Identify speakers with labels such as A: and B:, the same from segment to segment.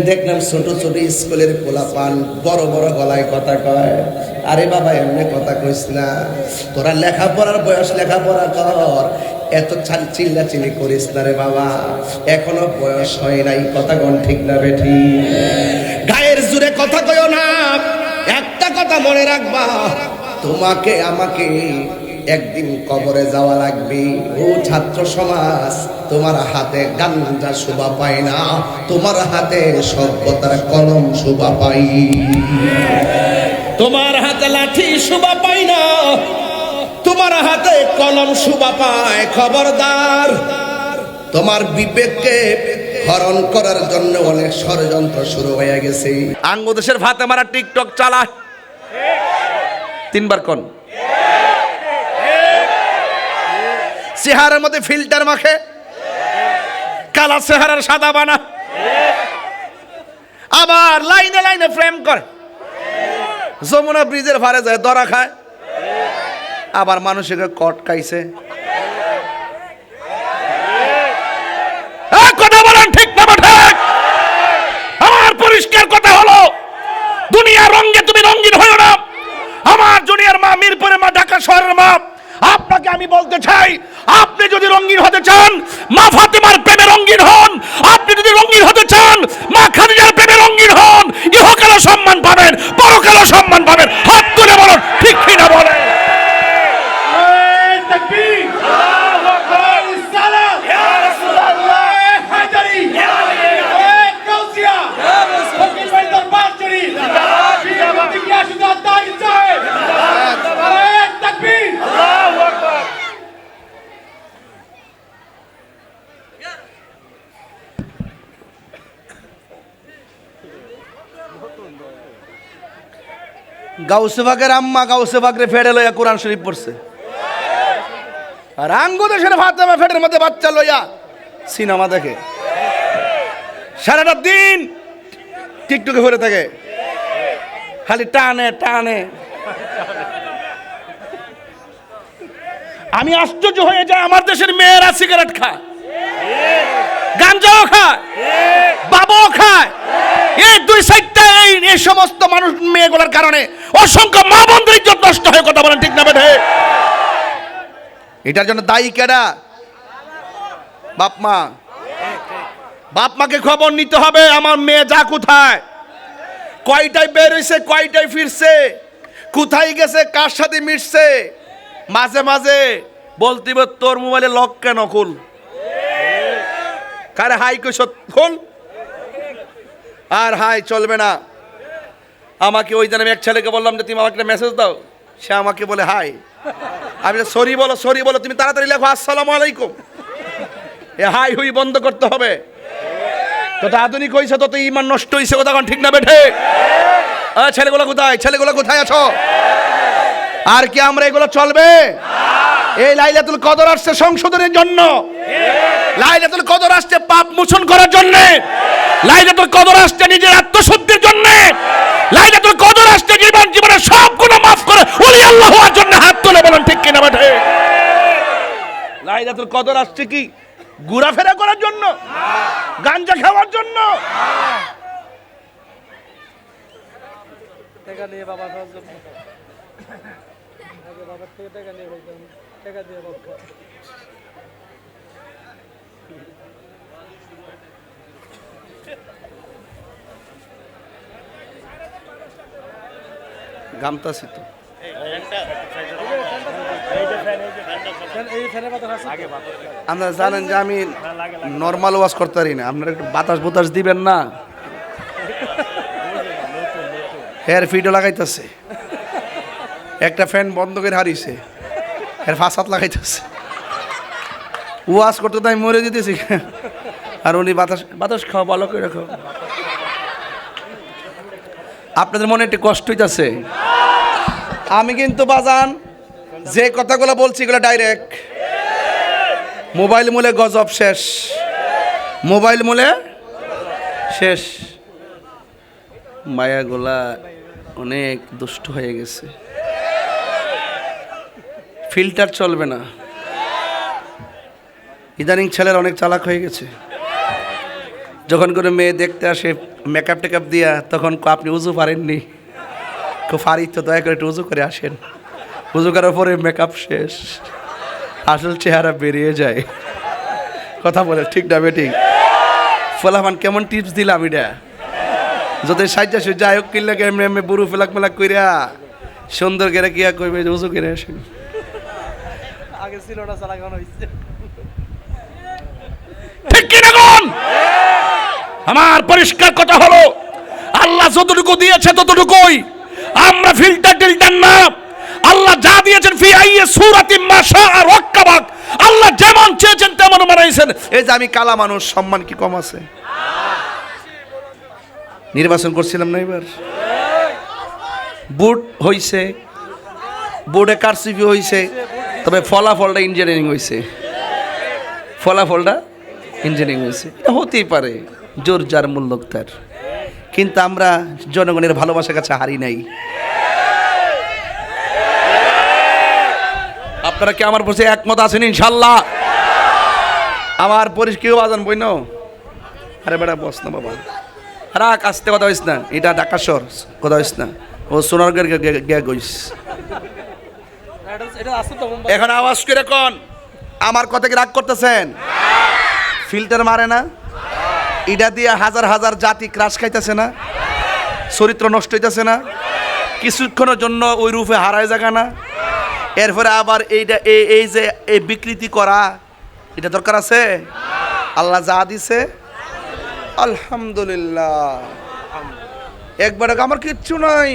A: দেখলাম ছোট ছোট স্কুলের পোলাপান বড় বড় গলায় কথা কয়। আরে বাবা এমনি কথা কইস না, তোরা লেখাপড়ার বয়স, লেখাপড়া কর, এত চিল্লাচিল্লি করিস না রে বাবা, এখনো বয়স হয় নাই। কথা কোন ঠিক না বেঠি? গায়ের জোরে কথা কইও না। একটা কথা মনে রাখবা, তোমাকে আমাকে একদিন কবরে যাওয়া লাগবে। ও ছাত্র সমাজ, তোমার হাতে গাঞ্জা শোভা পায় না, তোমার হাতে সভ্যতার কলম শোভা পাই। তোমার হাতে লাঠি শোভা পাই না, তোমার হাতে কলম শোভা পায়। খবরদার, তোমার বিবেককে হরণ করার জন্য অনেক ষড়যন্ত্র শুরু হয়ে গেছে। আঙ্গুদেশের ভাতে মারা টিকটক চালা, তিনবার কোন চেহারার মধ্যে ফিল্টার মাখে, কালা চেহারার সাদা বানা, আবার লাইনে লাইনে ফ্রেম করে, যমুনা ব্রিজের ভারে যায় দরা খায়, আবার মানুষকে কট খাইছে। কথা বলেন ঠিক না ঠিক? আমার পরিষ্কার কথা হলো, দুনিয়ার রঙে তুমি রঙিন হও না। আমার জুনিয়র মা, মিরপুরে মা, ঢাকা শহরের মা, আপনাকে আমি বলতে চাই, আপনি যদি রঙিন হতে চান, মা ফাতেমার প্রেমে রঙিন হন। আপনি যদি রঙিন হতে চান, মা খাদিজার প্রেমে রঙিন হন। ইহকালে সম্মান পাবেন, পরকালে সম্মান পাবেন। হাত তুলে বলুন ঠিক কি না বলেন? গাউসে বাগের আম্মা গাউসে বাগরে ফেড়ে লইয়া কোরআন শরীফ পড়ছে, আর আঙ্গুদেশের ফাতেমা ফেটের মধ্যে বাচ্চা লইয়া সিনেমা দেখে, সারাটা দিন টিকটকে ঘুরে থাকে, খালি টানে টানে। আমি আশ্চর্য হয়ে যাই, আমার দেশের মেয়েরা সিগারেট খায়, গাঞ্জাও খায়, বাবাও খায়। এই দুই সাইডটা এই সমস্ত মানুষ মেয়েগুলোর কারণে অসংখ্য মা বোনদের ইজ্জত নষ্ট হয়ে। কথা বলেন ঠিক না বেঠে? এটার জন্য দায়ী কেডা? বাপ মা। বাপ মাকে খবর নিতে হবে, আমার মেয়ে যা কোথায়, কয়টায় বের হইছে, কয়টায় ফিরছে, কোথায় গেছে, কার সাথে মিশছে। মাঝে মাঝে বলতে তোর মোবাইলে লক কেন খুল, কারে হাই কইছ খুল, আর হাই চলবে না। আমাকে ওই দিন আমি এক ছেলেকে বললাম যে তুমি আমাকে একটা মেসেজ দাও, সে আমাকে বলে হাই। আমি সরি বলো, সরি বলো, তুমি তাড়াতাড়ি লেখো আসসালামু আলাইকুম। এ হাই হুই বন্ধ করতে হবে। তত আধুনিক হয়েছে তত ইমান নষ্ট হয়েছে। কথা কোন ঠিক না বেঠে? ছেলেগুলো কোথায়, ছেলেগুলো কোথায় আছো? আর কি আমরা এগুলো চলবে? এই লাইলাতুল কদর আসছে সংশোধনের জন্য, লাইলাতুল কদর আসছে পাপ মোচন করার জন্য, লাইলাতুল কদর আসছে নিজের আত্মশুদ্ধির জন্য, লাইলাতুল কদর আসছে জীবনের সব গুনাহ মাফ করে ওলি আল্লাহ হওয়ার জন্য। হাত তুলে বলেন ঠিক কিনা বেঠে? লাইলাতুল কদর আসছে কি ঘোরাফেরা করার জন্য, গাঞ্জা খাওয়ার জন্য? টাকা নিয়ে বাবা টাকা নিয়ে টাকা দিয়ে বাবা গামতাছি তো। আপনারা জানেন যে আমি নর্মাল ওয়াজ করতে পারি না, আপনারা একটু বাতাস বোতাস দিবেন না। হেয়ার ফিডও লাগাইতেছে, একটা ফ্যান বন্ধ করে হারিয়েছে, এর ফাঁসাত লাগাইতেছে, ওয়াজ করতে তো আমি মরে যেতেছি, আর উনি বাতাস বাতাস খাওয়া ভালো করে রাখো। আপনাদের মনে একটু কষ্ট হইতেছে। আমি কিন্তু বাজান যে কথাগুলো বলছি এগুলো ডাইরেক্ট। মোবাইল মূলে গজব শেষ, মোবাইল মূলে শেষ। মায়াগুলা অনেক দুষ্ট হয়ে গেছে, ফিল্টার চলবে না। ইদানিং ছেলেরা অনেক চালাক হয়ে গেছে। যখন করে মেয়ে দেখতে আসে মেকআপ টেকআপ দিয়া, তখন আপনি উজু পারেননি, খুব পারি তো দয়া করে একটু উজু করে আসেন। উজু করার পরে মেকআপ শেষ, আসল চেহারা বেরিয়ে যায়। কথা বলে ঠিক না বেঠিক? ফলাফান কেমন টিপস দিলাম এটা, যদি সাজ্জা সুজ্জা আয়োগ কিনলে এমনি এমনি বুড়ু ফেলাক মেলাক কইরা সুন্দর করে কিয়া কইবে যে উজু করে আসেন।
B: আগে ছিল না, সারা এখন হইছে।
A: ঠিক কি না কোন? আমার পরিষ্কার কথা হলো, আল্লাহ যতটুকু দিয়েছে ততটুকুই, আমরা ফিল্টার টিল্টার না। আল্লাহ যা দিয়েছেন ফি আইয়ি সূরাতিন মা শাআ রাক্কাবাক, আল্লাহ যেমন চেয়েছেন তেমন বানাইছেন। এই যে আমি কালা মানুষ, সম্মান কি কম আছে? নির্বাচন করছিলাম না এবার, বুট হইছে, বোর্ডে কারসিপি হইছে, তবে ফলাফলটা ইঞ্জিনিয়ারিং হইছে। ফলাফলটা ইঞ্জিনিয়ারিং হয়েছে, এটা হতেই পারে, জোর যার মূল্য তার। কিন্তু আমরা জনগণের ভালোবাসার কাছে হারি নাই। আপনারা কি আমার বসে একমত আছেন? ইনশাল্লাহ। আমার পরিষ্কার বাজান বই নাও। আরে বেটা বস না বাবা, রাখ, আসতে কথা হইস না, এটা ঢাকা শহর, কথা হইস না, ও সোনারগের গ্যাগ হইস।
B: এটা আছে তো
A: এখন আওয়াজ করে কোন, আমার কথা কি রাগ করতেছেন? ফিল্টার মারে না, এটা দিয়ে হাজার হাজার জাতি ক্রাশ খাইতেছে না, চরিত্র নষ্ট হইতেছে না, কিছুক্ষণের জন্য ওই রূপে হারায় জায়গা না। এরপরে আবার এইটা এই যে এই বিকৃতি করা, এটা দরকার আছে? আল্লাহ যা দিছে আলহামদুলিল্লাহ, একবার আমার কিচ্ছু নাই।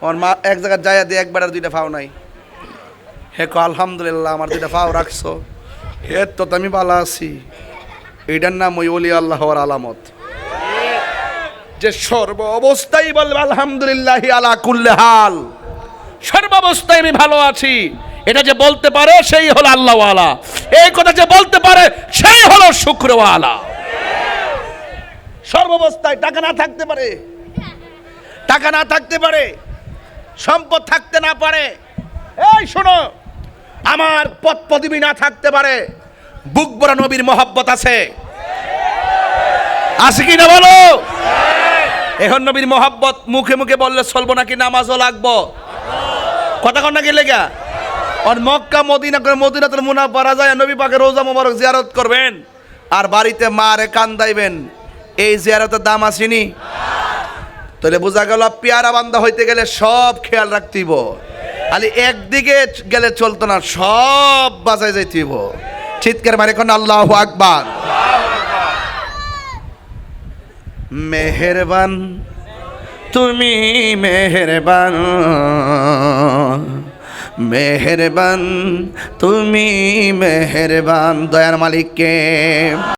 A: আমার মা এক জায়গায় যাইয়া দিয়ে একবার আর দুইটা ফাও নাই, হে কো আলহামদুলিল্লাহ আমার দুইটা ফাও রাখছো, হে তো আমি ভালো আছি। এটার নাম ওই ওলি আল্লাহ হওয়ার আলামত, যে সর্ব অবস্থায় বলবে আলহামদুলিল্লাহ আলা কুল্লি হাল, সর্বাবস্থায় আমি ভালো আছি। এটা যে বলতে পারে সেই হলো আল্লাহওয়ালা, এই কথা যে বলতে পারে সেই হলো শুকরওয়ালা। সর্বাবস্থায় টাকা না থাকতে পারে, টাকা না থাকতে পারে, সম্পদ থাকতে না পারে, এই শোনো, আমার পদ পদবি না থাকতে পারে, বুক ভরা নবীর মহব্বত আছে, আছে কি না বলো? এখন নবীর মহব্বত মুখে মুখে বললে চলবো নাকি নামাজও লাগবো? কথা কন নাকি লেগা? আর মক্কা মদিনা করে মদিনাতুল মুনাওয়ারা যায় নবী পাকের রোজা মোবারক জিয়ারত করবেন, আর বাড়িতে মারে কান্দাইবেন, এই জিয়ারতের দাম আসেনি? তাহলে বোঝা গেল পেয়ারা বান্দা হইতে গেলে সব খেয়াল রাখতেইব, খালি একদিকে গেলে চলতো না, সব বাজায় যাইতেইব। চিৎকার মারে কোন আল্লাহু আকবার। মেহেরবান তুমি মেহেরবান, মেহেরবান তুমি মেহেরবান, দয়ার মালিককে